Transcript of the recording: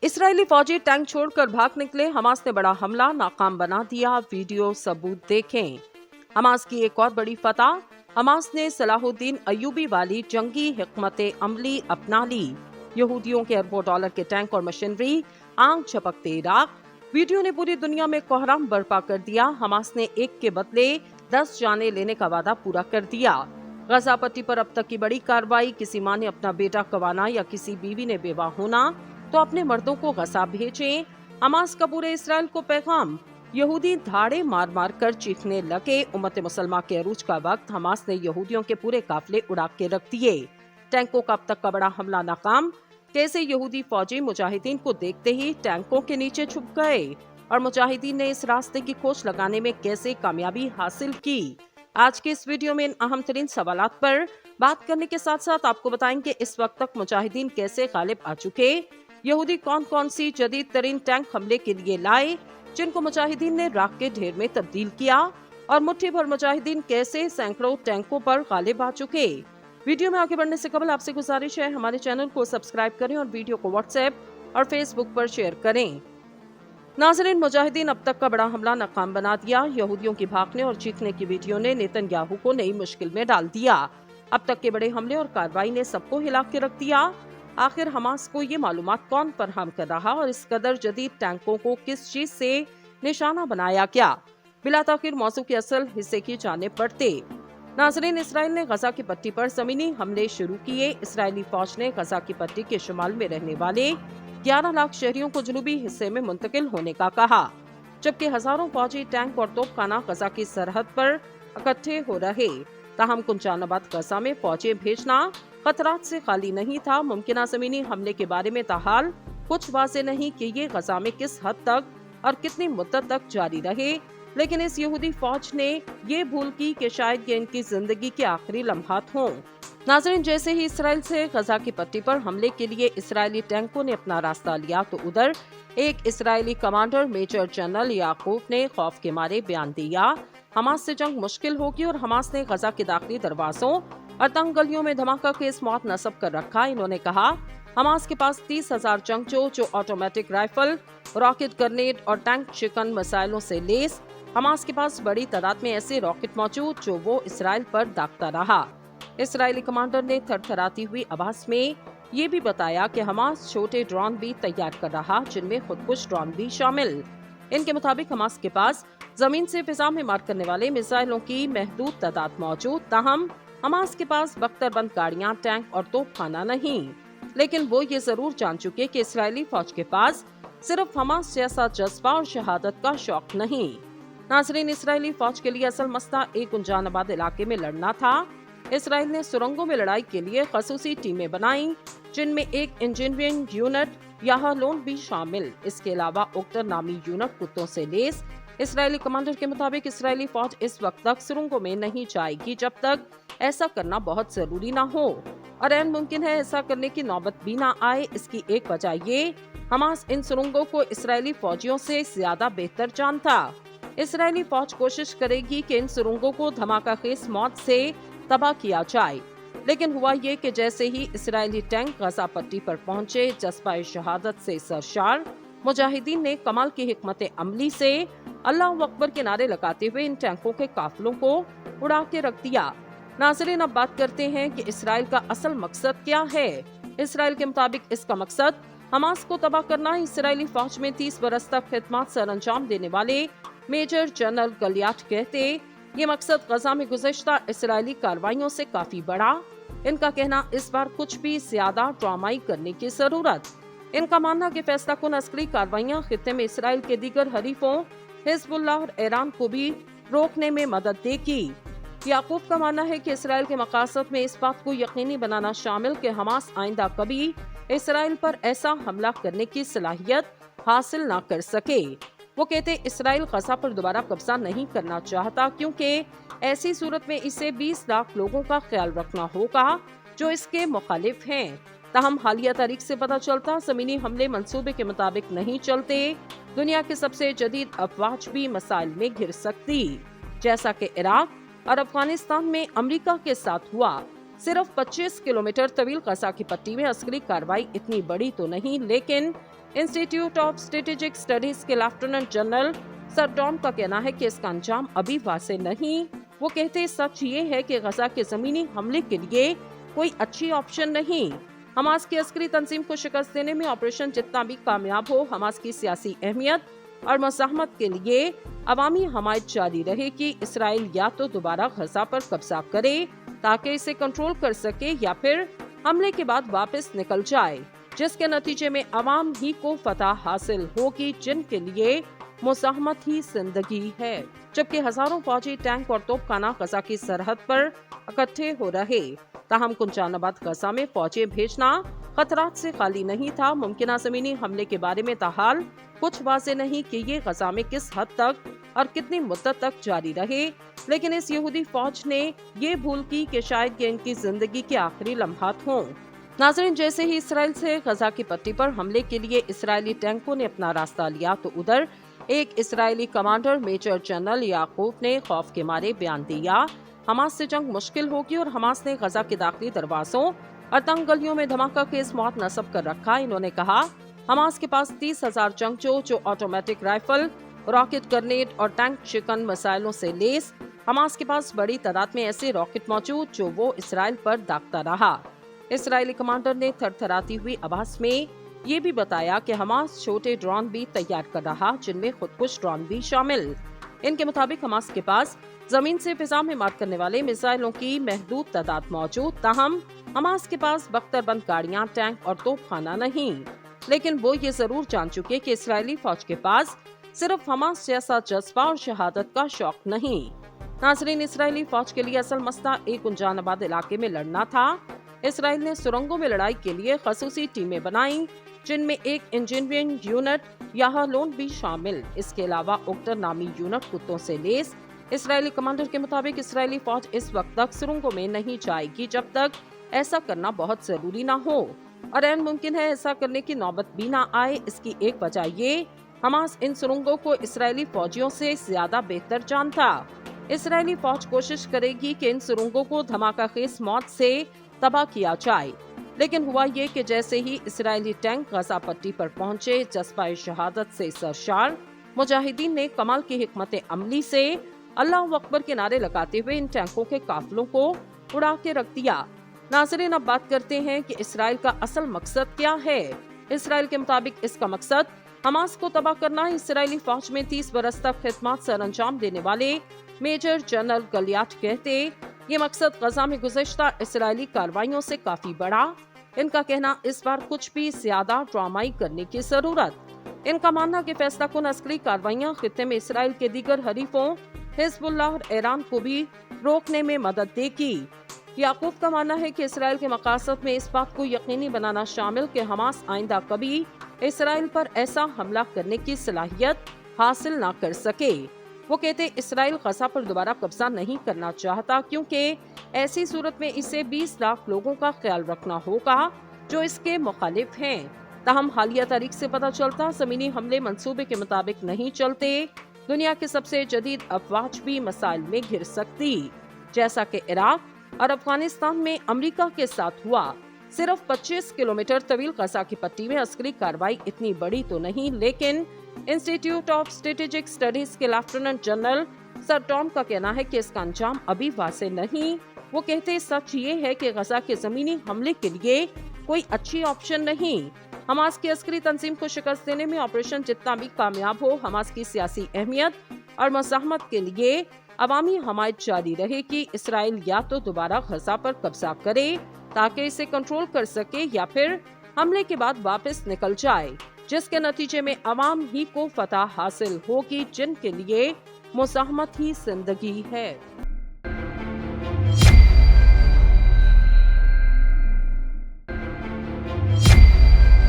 Israeli फौजी tank छोड़कर भाग निकले, हमास ने बड़ा हमला नाकाम बना दिया। वीडियो सबूत देखें। हमास की एक और बड़ी फतह, हमास ने सलाहुद्दीन अय्यूबी वाली जंगी हिकमत अमली अपना ली। यहूदियों के अरबों डॉलर के टैंक और मशीनरी, आग झपकते इराक। वीडियो ने पूरी दुनिया में कोहराम बर्पा कर दिया। हमास ने एक के बदले 10 जानें लेने का वादा पूरा कर दिया। गजा पट्टी पर अब तक की बड़ी कार्रवाई, किसी मां ने अपना बेटा गंवाना या किसी बीवी ने बेवा होना तो अपने मर्दों को गजा भेजें। हमास का पूरे इसराइल को पैगाम। यहूदी धाड़े मार मार कर चीखने लगे। उम्मत मुसलमा के अरूज का वक्त, हमास ने यहूदियों के पूरे काफिले उड़ा के रख दिए। टैंकों का अब तक का बड़ा हमला नाकाम। कैसे यहूदी फौजी मुजाहिदीन को देखते ही टैंकों के नीचे छुप गए और मुजाहिदीन ने इस रास्ते की खोज लगाने में कैसे कामयाबी हासिल की। आज के इस वीडियो में इन अहम तरीन सवालात पर बात करने के साथ साथ आपको बताएंगे इस वक्त तक मुजाहिदीन कैसे गालिब आ चुके, यहूदी कौन कौन सी जदीद तरीन टैंक हमले के लिए लाए जिनको मुजाहिदीन ने राख के ढेर में तब्दील किया, और मुट्ठी भर मुजाहिदीन कैसे सैकड़ों टैंकों पर गालिब आ चुके। वीडियो में आगे बढ़ने से कबल आपसे गुजारिश है, हमारे चैनल को सब्सक्राइब करें और वीडियो को व्हाट्सएप और फेसबुक पर शेयर करें। नाज़रीन, मुजाहिदीन अब तक का बड़ा हमला नाकाम बना दिया। यहूदियों की भागने और चीखने की वीडियो ने नेतन्याहू को नई मुश्किल में डाल दिया। अब तक के बड़े हमले और कार्रवाई ने सबको हिला के रख दिया। आखिर हमास को ये मालूमात कौन फराहम कर रहा और इस कदर जदीद टैंकों को किस चीज से निशाना बनाया गया, बिला ताखिर मौजू के असल हिस्से की जाने पड़ते। नाज़रीन, इसराइल ने गजा की पट्टी पर जमीनी हमले शुरू किए। इसराइली फौज ने गजा की पट्टी के शुमाल में रहने वाले 11 लाख शहरियों को जनूबी हिस्से में मुंतकिल होने का कहा, जबकि हजारों फौजी टैंक और तोपखाना गजा की सरहद पर इकट्ठे हो रहे। ताहम कुंचानाबाद गजा में फौजी भेजना खतरात से खाली नहीं था। मुमकिन जमीनी हमले के बारे में ताहाल कुछ वाज़ेह नहीं कि ये गजा में किस हद तक और कितनी मुद्दत तक जारी रहे, लेकिन इस यहूदी फौज ने ये भूल की कि शायद ये इनकी जिंदगी के आखिरी लम्हात हों। नाज़रीन, जैसे ही इसराइल से गजा की पट्टी पर हमले के लिए इसराइली टैंकों ने अपना रास्ता लिया तो उधर एक इसराइली कमांडर मेजर जनरल याकूब ने खौफ के मारे बयान दिया, हमास से जंग मुश्किल होगी और हमास ने गजा के दाखिली दरवाजों और तंग गलियों में धमाका केस मौत नस्ब कर रखा। इन्होंने कहा, हमास के पास 30,000 जंगजू जो ऑटोमेटिक राइफल, रॉकेट ग्रेनेड और टैंक शिकन मिसाइलों से लेस। हमास के पास बड़ी तादाद में ऐसे रॉकेट मौजूद जो वो इसराइल पर दागता रहा। इसराइली कमांडर ने थरथराती हुई आवाज में ये भी बताया कि हमास छोटे ड्रोन भी तैयार कर रहा, जिनमें खुदकुश ड्रोन भी शामिल। इनके मुताबिक हमास के पास जमीन से फिजा में मार करने वाले मिसाइलों की महदूद तादाद मौजूद, ताहम हमास के पास बख्तरबंद गाड़ियां, टैंक और तोपखाना नहीं। लेकिन वो ये जरूर जान चुके कि इसराइली फौज के पास सिर्फ हमास जैसा जज्बा और शहादत का शौक नहीं। नाज़रीन, इसराइली फौज के लिए असल मसला एक कुंचानाबाद इलाके में लड़ना था। इसराइल ने सुरंगों में लड़ाई के लिए खसूसी टीमें बनाई, जिनमें एक इंजीनियरिंग यूनिट याहलोन भी शामिल। इसके अलावा ओक्टर नामी यूनिट कुत्तों से लेस। इसराइली कमांडर के मुताबिक इसराइली फौज इस वक्त तक सुरंगों में नहीं जाएगी जब तक ऐसा करना बहुत जरूरी ना हो, और ऐन मुमकिन है ऐसा करने की नौबत भी ना आए। इसकी एक वजह ये, हमास इन सुरंगों को इसराइली फौजियों से ज्यादा बेहतर जानता। इसराइली फौज कोशिश करेगी कि इन सुरंगों को धमाका खेज मौत से तबाह किया जाए, लेकिन हुआ ये कि जैसे ही इसराइली टैंक गजा पट्टी पर पहुंचे, जज्बा शहादत से सरशार मुजाहिदीन ने कमाल की हिकमत अमली से अल्लाह अकबर के नारे लगाते हुए इन टैंकों के काफिलों को उड़ा के रख दिया। नाज़रीन, अब बात करते हैं कि इसराइल का असल मकसद क्या है। इसराइल के मुताबिक इसका मकसद हमास को तबाह करना। इसराइली फौज में 30 बरस तक खिदमत सर अंजाम देने वाले मेजर जनरल गलियाट कहते, ये मकसद गजा में गुज़श्ता इसराइली कार्रवाइयों से काफी बड़ा। इनका कहना, इस बार कुछ भी ज्यादा ड्रामाई करने की जरूरत। इनका मानना कि फैसला कुन अस्करी कार्रवाइयाँ खित्ते में इसराइल के दीगर हरीफों हिजबुल्लाह और ईरान को भी रोकने में मदद देगी। याकूब का मानना है कि इसराइल के मकासद में इस बात को यकीनी बनाना शामिल कि हमास आइंदा कभी इसराइल पर ऐसा हमला करने की सलाहियत हासिल ना कर सके। वो कहते, इसराइल गजा पर दोबारा कब्जा नहीं करना चाहता, क्योंकि ऐसी सूरत में इसे 20 लाख लोगों का ख्याल रखना होगा जो इसके मुखालिफ हैं। ताहम हालिया तारीख से पता चलता, जमीनी हमले मंसूबे के मुताबिक नहीं चलते। दुनिया के सबसे जदीद अफवाज भी मसाइल में घिर सकती, जैसा कि इराक और अफगानिस्तान में अमेरिका के साथ हुआ। सिर्फ 25 किलोमीटर तवील गजा की पट्टी में अस्करी कार्रवाई इतनी बड़ी तो नहीं, लेकिन इंस्टीट्यूट ऑफ स्ट्रेटेजिक स्टडीज के लेफ्टिनेंट जनरल सर डॉन का कहना है कि इसका अंजाम अभी वाज़ेह नहीं। वो कहते सच ये है कि गजा के जमीनी हमले के लिए कोई अच्छी ऑप्शन नहीं। हमास की अस्करी तंजीम को शिकस्त देने में ऑपरेशन जितना भी कामयाब हो, हमास की सियासी अहमियत और मज़ाहमत के लिए अवामी हमायत जारी रहे कि इसराइल या तो दोबारा गजा पर कब्जा करे ताकि इसे कंट्रोल कर सके या फिर हमले के बाद वापस निकल जाए, जिसके नतीजे में अवाम ही को फतह हासिल होगी जिनके लिए मुज़ाहमत ही जिंदगी है। जबकि हजारों फौजी टैंक और तोपखाना गजा की सरहद पर इकट्ठे हो रहे, ताहम कुंचानाबाद गजा में फौजें भेजना खतरात से खाली नहीं था। मुमकिन जमीनी हमले के बारे में ताहाल कुछ वाज़ेह नहीं कि ये गजा में किस हद तक और कितनी मुद्दत तक जारी रहे, लेकिन इस यहूदी फौज ने ये भूल की कि शायद ये इनकी जिंदगी के आखिरी लम्हात हों। नाज़रीन, जैसे ही इसराइल से गजा की पट्टी पर हमले के लिए इसराइली टैंकों ने अपना रास्ता लिया तो उधर एक इसराइली कमांडर मेजर जनरल याकूब ने खौफ के मारे बयान दिया, हमास से जंग मुश्किल होगी और हमास ने गजा के दाखिली दरवाजों और तंग गलियों में धमाका केस मौत नस्ब कर रखा। इन्होंने कहा, हमास के पास 30,000 जंगजू जो ऑटोमेटिक राइफल, रॉकेट, ग्रेनेड और टैंक शिकन मिसाइलों से लेस, हमास के पास बड़ी तादाद में ऐसे रॉकेट मौजूद जो वो इसराइल पर दागता रहा। इसराइली कमांडर ने थरथराती हुई आवाज में ये भी बताया कि हमास छोटे ड्रोन भी तैयार कर रहा, जिनमें खुदकुश ड्रोन भी शामिल। इनके मुताबिक हमास के पास जमीन से फिजा में मार करने वाले मिसाइलों की महदूद तादाद मौजूद, ताहम हमास के पास बख्तरबंद गाड़ियां, टैंक और तोपखाना नहीं। लेकिन वो ये जरूर जान चुके कि इसराइली फौज के पास सिर्फ हमास जैसा जज्बा और शहादत का शौक नहीं। नाज़रीन, इसराइली फौज के लिए असल मसला एक कुंचानाबाद इलाके में लड़ना था। इसराइल ने सुरंगों में लड़ाई के लिए खसूसी टीमें बनाई, जिनमें एक इंजीनियरिंग यूनिट याहलोन भी शामिल। इसके अलावा ओक्टर नामी यूनिट कुत्तों से लेस। इसराइली कमांडर के मुताबिक इसराइली फौज इस वक्त तक सुरंगों में नहीं जाएगी जब तक ऐसा करना बहुत जरूरी ना हो, और ऐन मुमकिन है ऐसा करने की नौबत भी ना आए। इसकी एक वजह ये, हमास इन सुरंगों को इसराइली फौजियों से ज्यादा बेहतर जानता। इसराइली फौज कोशिश करेगी कि इन सुरंगों को धमाकाखेज मौत से तबाह किया जाए, लेकिन हुआ ये कि जैसे ही इसराइली टैंक गजा पट्टी पर पहुंचे, जज्बा शहादत से सरशार मुजाहिदीन ने कमाल की हिकमत अमली से अल्लाह अकबर के नारे लगाते हुए इन टैंकों के काफिलों को उड़ा के रख दिया। नाज़रीन, अब बात करते हैं कि इसराइल का असल मकसद क्या है। इसराइल के मुताबिक इसका मकसद हमास को तबाह करना है। इसराइली फौज में 30 बरस तक खिदमत सर अंजाम देने वाले मेजर जनरल गलियाट कहते, ये मकसद गजा में गुज़श्ता इसराइली कार्रवाइयों से काफी बड़ा। इनका कहना, इस बार कुछ भी ज्यादा ड्रामाई करने की जरूरत। इनका मानना कि फैसला कुन अस्करी कार्रवाइयाँ खित्ते में इसराइल के दीगर हरीफों हिजबुल्लाह और ईरान को भी रोकने में मदद देगी। याकूब का मानना है कि इसराइल के मकासद में इस बात को यकीनी बनाना शामिल कि हमास आइंदा कभी इसराइल पर ऐसा हमला करने की सलाहियत हासिल ना कर सके। वो कहते, इसराइल गजा पर दोबारा कब्जा नहीं करना चाहता, क्योंकि ऐसी सूरत में इसे 20 लाख लोगों का ख्याल रखना होगा जो इसके मुखालिफ हैं। ताहम हालिया तारीख से पता चलता, जमीनी हमले मंसूबे के मुताबिक नहीं चलते। दुनिया के सबसे जदीद अफवाज भी मसाइल में घिर सकती, जैसा कि इराक और अफगानिस्तान में अमेरिका के साथ हुआ। सिर्फ 25 किलोमीटर तवील गजा की पट्टी में अस्करी कार्रवाई इतनी बड़ी तो नहीं, लेकिन इंस्टीट्यूट ऑफ स्ट्रेटेजिक स्टडीज के लेफ्टिनेंट जनरल सर टॉम का कहना है कि इसका अंजाम अभी वाज़ेह नहीं। वो कहते, सच ये है कि गजा के जमीनी हमले के लिए कोई अच्छी ऑप्शन नहीं। हमास की अस्करी तंजीम को शिकस्त देने में ऑपरेशन जितना भी कामयाब हो, हमास की सियासी अहमियत और मज़ाहमत के लिए अवामी हमायत जारी रहे कि इसराइल या तो दोबारा गजा पर कब्जा करे ताकि इसे कंट्रोल कर सके या फिर हमले के बाद वापस निकल जाए, जिसके नतीजे में अवाम ही को फतह हासिल होगी जिनके लिए मुज़ाहमत ही जिंदगी है।